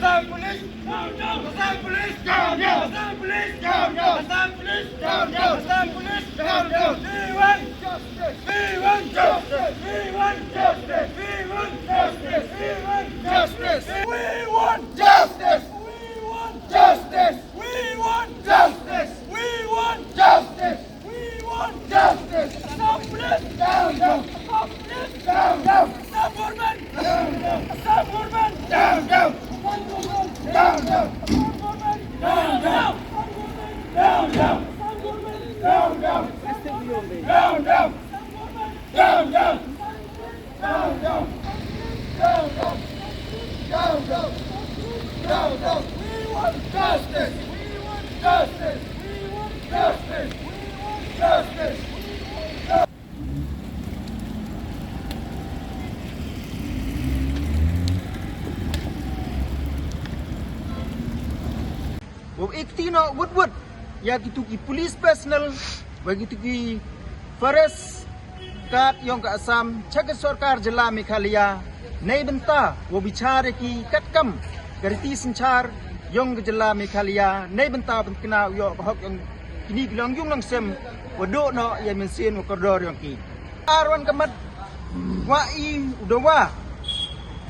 Assam Police, down, down. Assam Police, down, down. Assam Police, down, down. Assam Police, down, down. Assam Police, down, down. We want justice. We want justice. We want justice. We want justice. We want justice. We want justice. We want justice. We want justice. We want justice. We want justice. Assam Police, down, down. Assam Police, down, down. Assam government, down, down. Assam government, down, down. Assam government, down, down. Assam government, down, down. Down, down. Assam government, down, down. Down, down. Down, down. Down, down. Down, down. Down, down. Down, down. We want justice. We want justice. We want justice. We want justice. Iktino Woodwood ya gitu ki police personnel bagi tu ki forest guard yang ke Assam Chak Sarkar Jilla Meghalaya nei benta wo bichare ki katkam gariti sanchar yang ke Jilla Meghalaya nei benta kena yo hok yang kini bilang yung lang sem wado no ya mensin wo koridor yang ki arwan kamat wa I udawa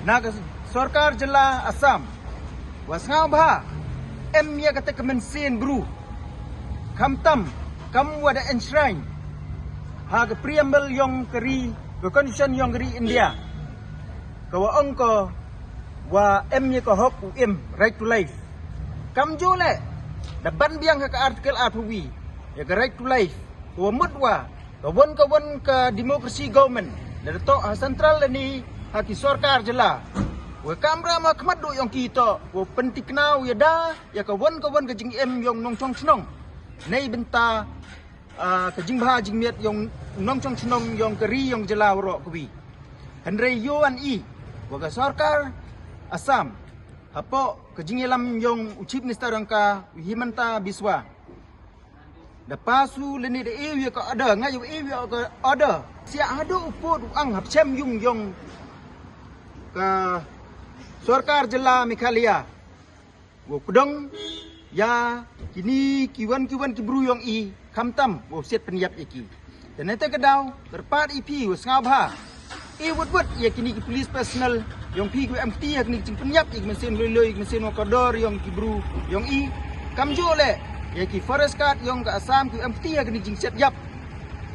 naga Sarkar Jilla Assam wasngau bah ya kata kemensin bru kamtam kam wada enshrine ha ke preamble yang keri ke constitution yang keri India kawa angko wa ya ko hok right to life kam jole da ban biang ke artikel artwi ya ke right to life wa mutwa kawan ke demokrasi government da to central ni ha ki sarkar jela wa kamera ma khmat do yang kita wa pentiknau ya da ya kawan ke jing yang nong chong chnong nei benta ke jing bha jing miet yang nong chong chnong yang keri yang jelaw ro kwi henry yuan I wa ka sarkar Assam apo ke jing lam yang chief minister yang ka Himanta Biswa da pasu leni de ya ka ada ngai ya ka ada sia ado upo ang hap chem yung yang ka Sarkar Jilla Meghalaya wo kudong ya kini kiwan kibru yang I kamtam wo set peniap iki dan nete kedau terpat IP wo ngabha Woodwood ya kini ki police personnel yang pi ku MT ya kini jing peniap ik mesin loi mesin koridor yang kibru yang I kamjo le ya ki forest guard yang ke Assam ku MT ya kini jing set yap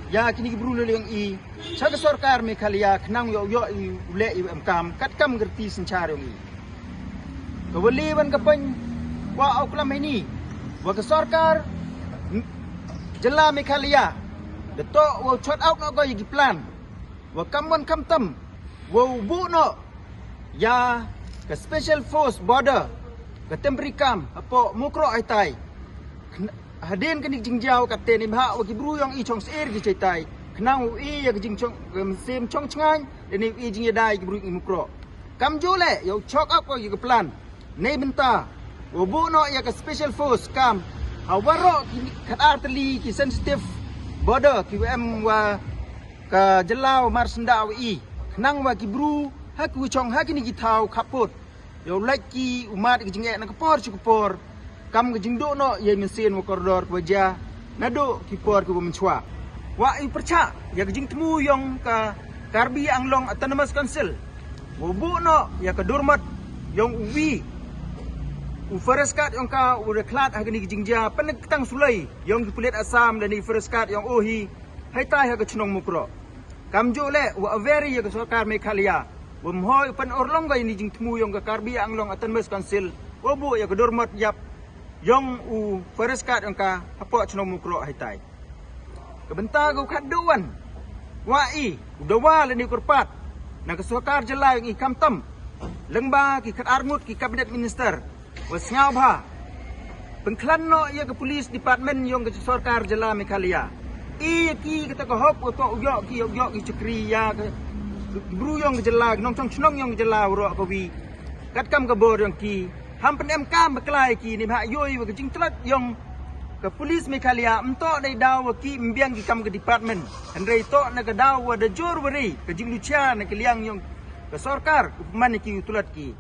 ya kini kibru loi yang I Chak Sarkar Meghalaya khnang yo ule kam katkam gerti sanchar yang I kawali ban kapan wa oklam ini wa ke sarkar Jilla Meghalaya dato wa chot out no go yigi plan wa kamon kamtam wa bu no ya ke special force border ke temporary camp apo mukro aitai hadin ke jingjau kapten ni bha wa kibru yang I chong ser ki chaitai khnang I ya ke jing chong sem chong changai ni I jing dai kibru I mukro kam jole yo chok up ko yigi plan nei benta wo bu no ya ke special force kam hawaro kat arteli ki sensitive border ki wa ka jelau marsenda I nang wa ki bru ha ku chong ha kini ki thau khaput yo laki umat ki jinge na kapor chukupor kam ki jingdo no ye mesin wo koridor ko ja nado ki por ku menchwa wa I percha ya ki jing temu yang ka Karbi Anglong Autonomous Council wo bu no ya ka durmat yang uwi forest guard yang ka udah klat hari ni jingja penek tang sulai yang dipulit Assam dan ni forest guard yang ohi hai tai ha ka chnong mukro kamjo le wa very ya ka sarkar Meghalaya wa mhoi pen orlong ga ni jing temu yang ka Karbi Anglong Autonomous Council wa bu ya ka dormat yap yang forest guard yang ka apo chnong mukro hai tai ka benta go khaduan wa I udawa le ni korpat na ka sarkar Jilla yang I kamtam lengba ki khat armut ki cabinet minister wasngau bha pengklan no ya ke police department yang ke sarkar Jilla Meghalaya I ki kata ko hop to yo ki chukri ya ke bru yang ke Jilla nong chong chnong yang Jilla ro ko wi kat kam ka bor yang ki ham pen em kam beklai ki ni bha yoi wa ke jing tlat yang ke police Meghalaya mto dai daw ki mbiang ki kam ke department andrei to na ka daw wa de jor wari ke jing lucia na ke liang yang ke sarkar upman ki tulat ki